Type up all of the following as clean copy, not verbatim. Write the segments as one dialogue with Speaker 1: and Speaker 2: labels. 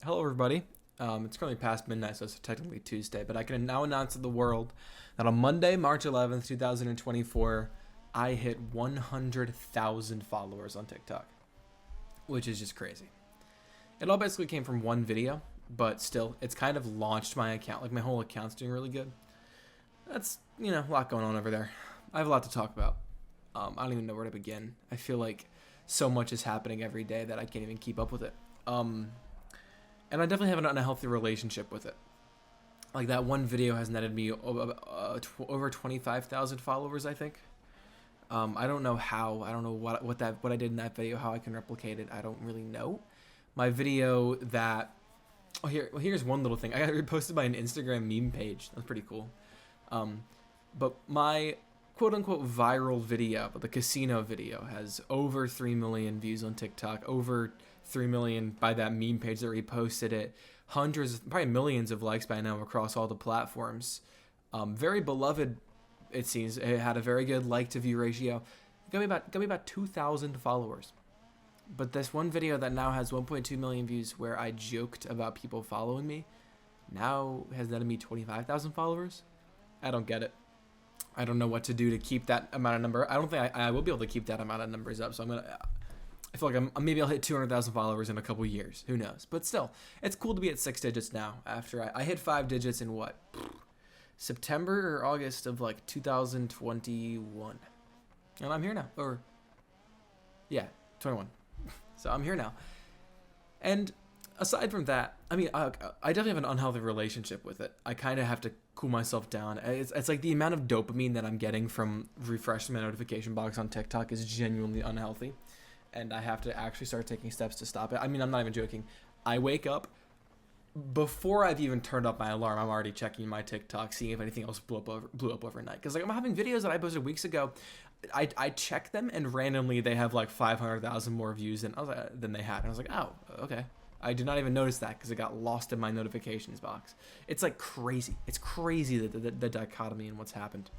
Speaker 1: Hello, everybody. It's currently past midnight, so it's technically Tuesday, but I can now announce to the world that on Monday, March 11th, 2024, I hit 100,000 followers on TikTok, which is just crazy. It all basically came from one video, but still, it's kind of launched my account. Like, my whole account's doing really good. That's, a lot going on over there. I have a lot to talk about. I don't even know where to begin. I feel like so much is happening every day that I can't even keep up with it. And I definitely have an unhealthy relationship with it. Like, that one video has netted me over 25,000 followers, I think. I don't know how. I don't know what I did in that video, how I can replicate it. I don't really know. My video that... here's one little thing. I got reposted by an Instagram meme page. That's pretty cool. But my quote-unquote viral video, the casino video, has over 3 million views on TikTok, over 3 million by that meme page that reposted it, hundreds, probably millions of likes by now across all the platforms. Very beloved, it seems. It had a very good like-to-view ratio. Got me about 2,000 followers. But this one video that now has 1.2 million views, where I joked about people following me, now has netted me 25,000 followers. I don't get it. I don't know what to do to keep that amount of number. I don't think I will be able to keep that amount of numbers up. So I feel like maybe I'll hit 200,000 followers in a couple years. Who knows? But still, it's cool to be at 6 digits now. After I hit 5 digits in what? September or August of like 2021. And I'm here now. Or, yeah, 21. So I'm here now. And aside from that, I definitely have an unhealthy relationship with it. I kind of have to cool myself down. It's like the amount of dopamine that I'm getting from refreshing my notification box on TikTok is genuinely unhealthy. And I have to actually start taking steps to stop it. I'm not even joking. I wake up, before I've even turned up my alarm, I'm already checking my TikTok, seeing if anything else blew up overnight. Because I'm having videos that I posted weeks ago. I check them, and randomly they have like 500,000 more views than they had. And I was like, oh, okay. I did not even notice that because it got lost in my notifications box. It's like crazy. It's crazy the dichotomy in what's happened.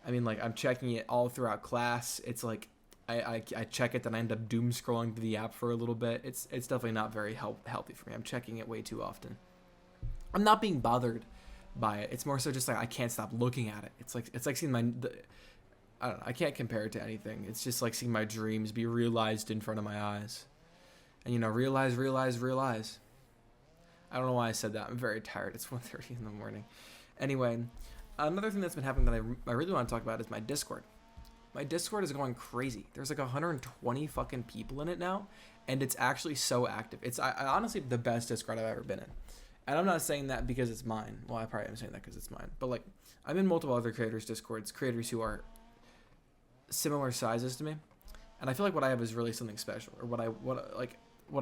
Speaker 1: I'm checking it all throughout class. It's like I check it, then I end up doom scrolling through the app for a little bit. It's definitely not very healthy for me. I'm checking it way too often. I'm not being bothered by it. It's more so just like I can't stop looking at it. It's like seeing I don't know. I can't compare it to anything. It's just like seeing my dreams be realized in front of my eyes. And, realize. I don't know why I said that. I'm very tired. It's 1:30 in the morning. Anyway, another thing that's been happening that I really want to talk about is my Discord. My Discord is going crazy. There's like 120 fucking people in it now, and it's actually so active. It's honestly the best Discord I've ever been in. And I'm not saying that because it's mine. Well, I probably am saying that because it's mine. But, like, I'm in multiple other creators' Discords, creators who are similar sizes to me. And I feel like what I have is really something special, or what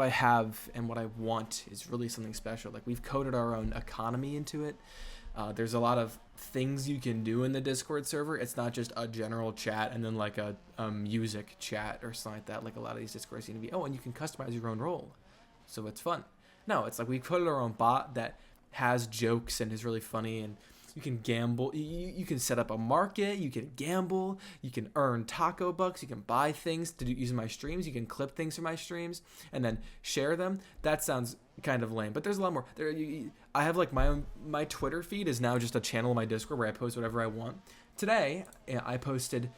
Speaker 1: I have and what I want is really something special. Like, we've coded our own economy into it. There's a lot of things you can do in the Discord server. It's not just a general chat and then like a music chat or something like that. Like, a lot of these Discords seem to be, and you can customize your own role, so it's fun. No, it's like we coded our own bot that has jokes and is really funny, and you can gamble. You can set up a market. You can gamble. You can earn taco bucks. You can buy things to do using my streams. You can clip things from my streams and then share them. That sounds kind of lame, but there's a lot more. I have like my Twitter feed is now just a channel in my Discord where I post whatever I want. Today, I posted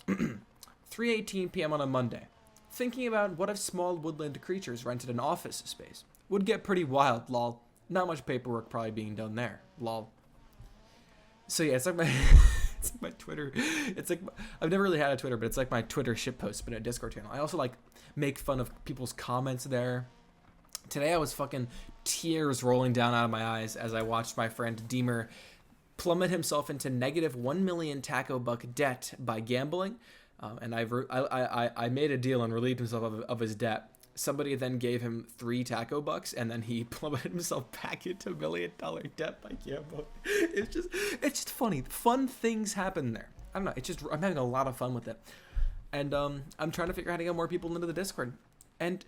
Speaker 1: 3:18 p.m. on a Monday, thinking about what if small woodland creatures rented an office space. Would get pretty wild, lol. Not much paperwork probably being done there, lol. So yeah, it's like my Twitter. It's like, I've never really had a Twitter, but it's like my Twitter shitpost, but a Discord channel. I also like make fun of people's comments there. Today I was fucking tears rolling down out of my eyes as I watched my friend Deemer plummet himself into negative 1 million taco buck debt by gambling. And I made a deal and relieved himself of his debt. Somebody then gave him 3 taco bucks, and then he plummeted himself back into $1 million debt by gambling. It's just funny. Fun things happen there. I don't know. I'm having a lot of fun with it. And I'm trying to figure out how to get more people into the Discord. And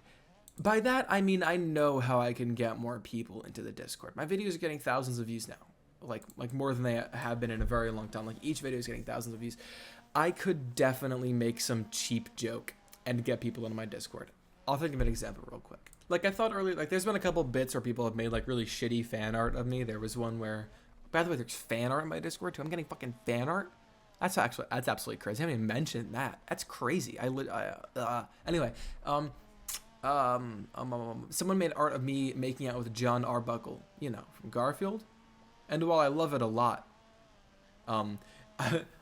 Speaker 1: by that, I mean I know how I can get more people into the Discord. My videos are getting thousands of views now. Like more than they have been in a very long time. Like, each video is getting thousands of views. I could definitely make some cheap joke and get people into my Discord. I'll think of an example real quick. Like I thought earlier, like there's been a couple bits where people have made like really shitty fan art of me. There was one where, by the way, there's fan art in my Discord too. I'm getting fucking fan art. That's absolutely crazy. I haven't even mentioned that. That's crazy. Anyway, someone made art of me making out with John Arbuckle, from Garfield, and while I love it a lot, I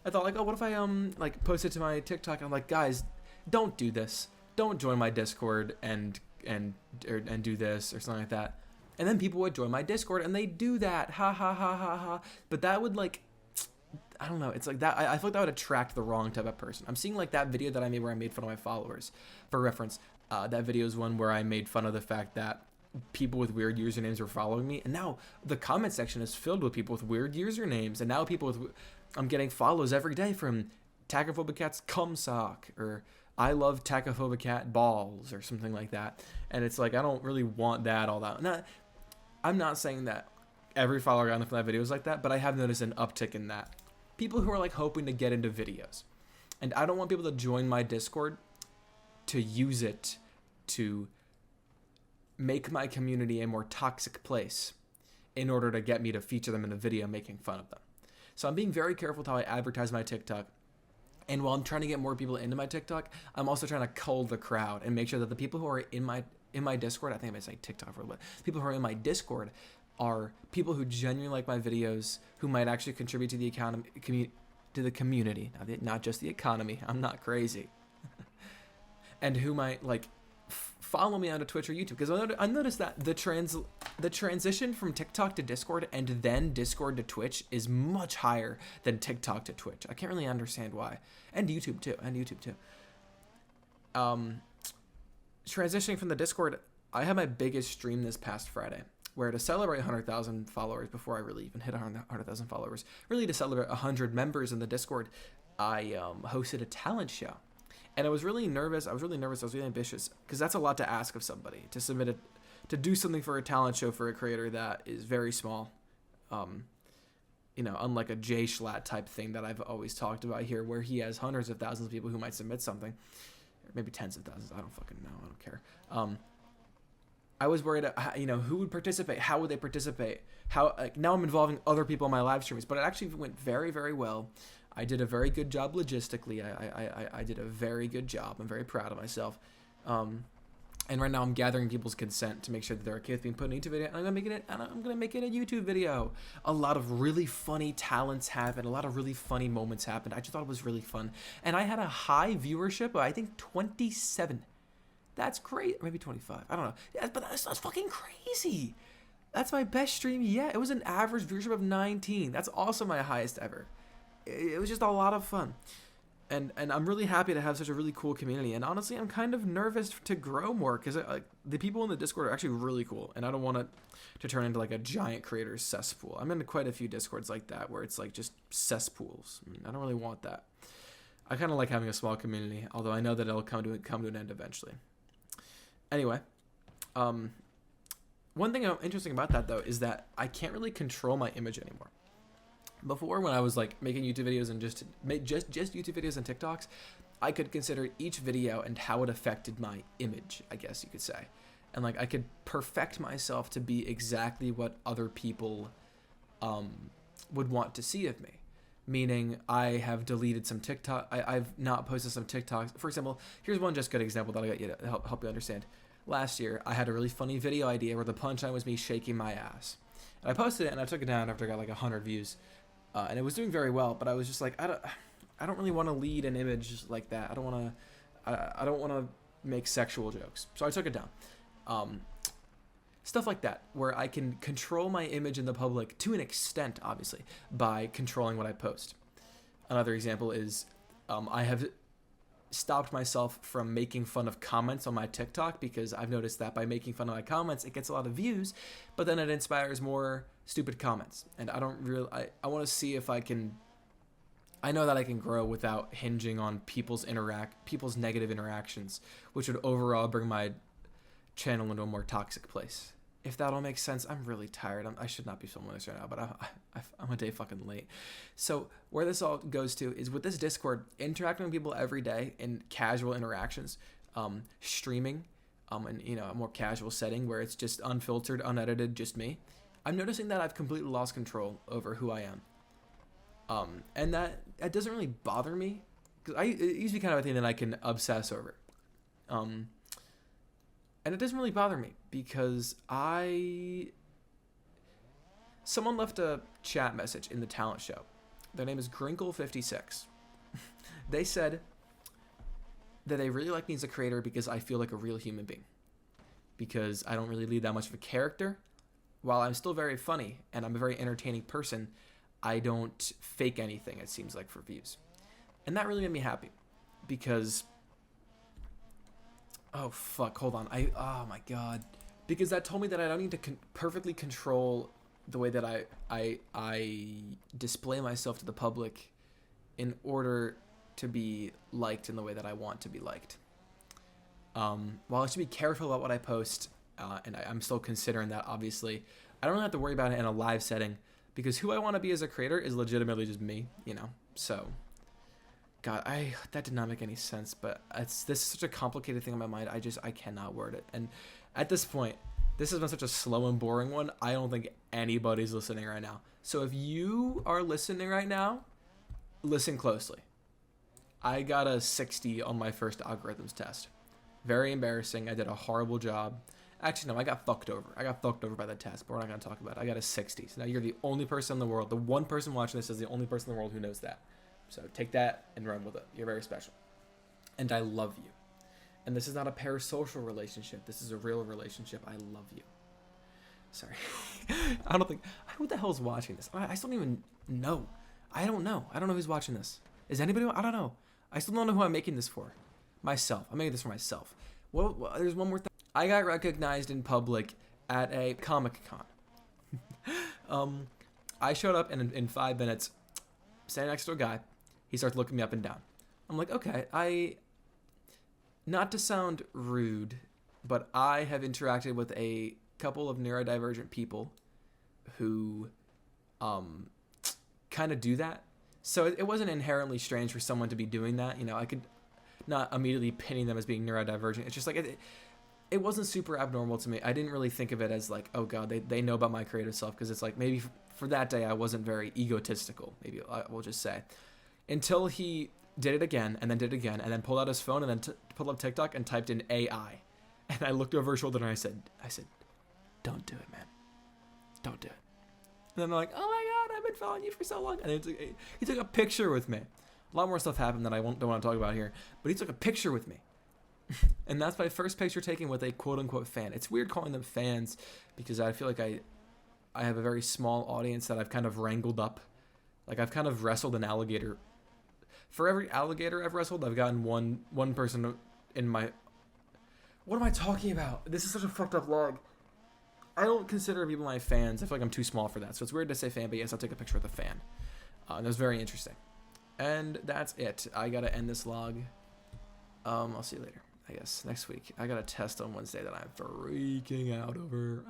Speaker 1: thought like, oh, what if I like post it to my TikTok? And I'm like, guys, don't do this. Don't join my Discord and do this or something like that. And then people would join my Discord and they do that. Ha ha ha ha ha. But that would like, I don't know. It's like that. I feel like that would attract the wrong type of person. I'm seeing like that video that I made where I made fun of my followers. For reference, that video is one where I made fun of the fact that people with weird usernames were following me. And now the comment section is filled with people with weird usernames. And now I'm getting follows every day from Tacophobic Cat's cum sock or I love Tacophobic Cat balls or something like that. And it's like, I don't really want that all that. I'm not saying that every follower got enough of that video is like that, but I have noticed an uptick in that. People who are like hoping to get into videos. And I don't want people to join my Discord to use it to make my community a more toxic place in order to get me to feature them in a video making fun of them. So I'm being very careful with how I advertise my TikTok. And while I'm trying to get more people into my TikTok, I'm also trying to cull the crowd and make sure that the people who are in my Discord, I think I might say TikTok for a little bit, people who are in my Discord are people who genuinely like my videos, who might actually contribute to the community, not just the economy. I'm not crazy. And who might like follow me onto Twitch or YouTube, because I noticed that the transition from TikTok to Discord and then Discord to Twitch is much higher than TikTok to Twitch. I can't really understand why. And YouTube too. Transitioning from the Discord, I had my biggest stream this past Friday, where to celebrate 100,000 followers before I really even hit 100,000 followers, really to celebrate 100 members in the Discord, I hosted a talent show. And I was really nervous. I was really ambitious, because that's a lot to ask of somebody, to submit it, to do something for a talent show for a creator that is very small. Unlike a Jay Schlatt type thing that I've always talked about here, where he has hundreds of thousands of people who might submit something, or maybe tens of thousands. I don't fucking know. I don't care. I was worried, who would participate? How would they participate? Now I'm involving other people in my live streams, but it actually went very, very well. I did a very good job logistically. I did a very good job. I'm very proud of myself. And right now I'm gathering people's consent to make sure that they're okay with being put in a YouTube video. And I'm gonna make it a YouTube video. A lot of really funny talents happened. A lot of really funny moments happened. I just thought it was really fun. And I had a high viewership of, I think, 27. That's great. Maybe 25. I don't know. Yeah, but that's fucking crazy. That's my best stream yet. It was an average viewership of 19. That's also my highest ever. It was just a lot of fun. And I'm really happy to have such a really cool community. And honestly, I'm kind of nervous to grow more, because the people in the Discord are actually really cool. And I don't want it to turn into like a giant creators cesspool. I'm in quite a few Discords like that, where it's like just cesspools. I don't really want that. I kind of like having a small community, although I know that it'll come to an end eventually. Anyway, one thing interesting about that, though, is that I can't really control my image anymore. Before, when I was like making YouTube videos and just YouTube videos and TikToks, I could consider each video and how it affected my image, I guess you could say. And like I could perfect myself to be exactly what other people would want to see of me. Meaning I have deleted some TikTok. I've not posted some TikToks. For example, here's one just good example that I got you to help you understand. Last year, I had a really funny video idea where the punchline was me shaking my ass. And I posted it and I took it down after I got like 100 views. And it was doing very well, but I was just like, I don't really want to lead an image like that. I don't want to make sexual jokes. So I took it down. Stuff like that, where I can control my image in the public to an extent, obviously, by controlling what I post. Another example is I have stopped myself from making fun of comments on my TikTok, because I've noticed that by making fun of my comments, it gets a lot of views, but then it inspires more stupid comments. And I want to see if I know that I can grow without hinging on people's negative interactions, which would overall bring my channel into a more toxic place. If that all makes sense. I'm really tired. I should not be filming this right now, but I'm a day fucking late. So where this all goes to is with this Discord, interacting with people every day in casual interactions, streaming, and a more casual setting where it's just unfiltered, unedited, just me, I'm noticing that I've completely lost control over who I am. And that doesn't really bother me, because it used to be kind of a thing that I can obsess over. And it doesn't really bother me because someone left a chat message in the talent show. Their name is Grinkle56. They said that they really like me as a creator because I feel like a real human being. Because I don't really lead that much of a character. While I'm still very funny and I'm a very entertaining person, I don't fake anything, it seems like, for views. And that really made me happy. Because... oh, fuck. Hold on. Oh, my God. Because that told me that I don't need to perfectly control the way that I display myself to the public in order to be liked in the way that I want to be liked. While I should be careful about what I post, and I'm still considering that, obviously, I don't have to worry about it in a live setting, because who I want to be as a creator is legitimately just me, So, God, that did not make any sense, but this is such a complicated thing in my mind. I cannot word it. And at this point, this has been such a slow and boring one. I don't think anybody's listening right now. So if you are listening right now, listen closely. I got a 60 on my first algorithms test. Very embarrassing. I did a horrible job. Actually, no, I got fucked over. I got fucked over by the test, but we're not going to talk about it. I got a 60. So now you're the only person in the world. The one person watching this is the only person in the world who knows that. So take that and run with it. You're very special. And I love you. And this is not a parasocial relationship. This is a real relationship. I love you. Sorry. Who the hell is watching this? I still don't even know. I don't know. I don't know who's watching this. Is anybody? I don't know. I still don't know who I'm making this for. Myself. I'm making this for myself. Well, there's one more thing. I got recognized in public at a Comic-Con. I showed up and in 5 minutes, standing next to a guy, he starts looking me up and down. I'm like, okay, not to sound rude, but I have interacted with a couple of neurodivergent people who kind of do that. So it wasn't inherently strange for someone to be doing that. I could not immediately pinning them as being neurodivergent. It's just like, it wasn't super abnormal to me. I didn't really think of it as like, oh God, they know about my creative self, because it's like maybe for that day I wasn't very egotistical, maybe I will just say. Until he did it again, and then did it again, and then pulled out his phone, and then pulled up TikTok and typed in AI. And I looked over his shoulder and I said, don't do it, man. Don't do it. And then they're like, oh my God, I've been following you for so long. And he took a picture with me. A lot more stuff happened that I don't want to talk about here, but he took a picture with me. And that's my first picture taken with a quote-unquote fan. It's weird calling them fans because I feel like I have a very small audience that I've kind of wrangled up. Like, I've kind of wrestled an alligator. For every alligator I've wrestled, I've gotten one person in my... What am I talking about? This is such a fucked up log. I don't consider people my fans. I feel like I'm too small for that. So it's weird to say fan, but yes, I'll take a picture with a fan. And it was very interesting. And that's it. I gotta end this log. I'll see you later, I guess, next week. I got a test on Wednesday that I'm freaking out over.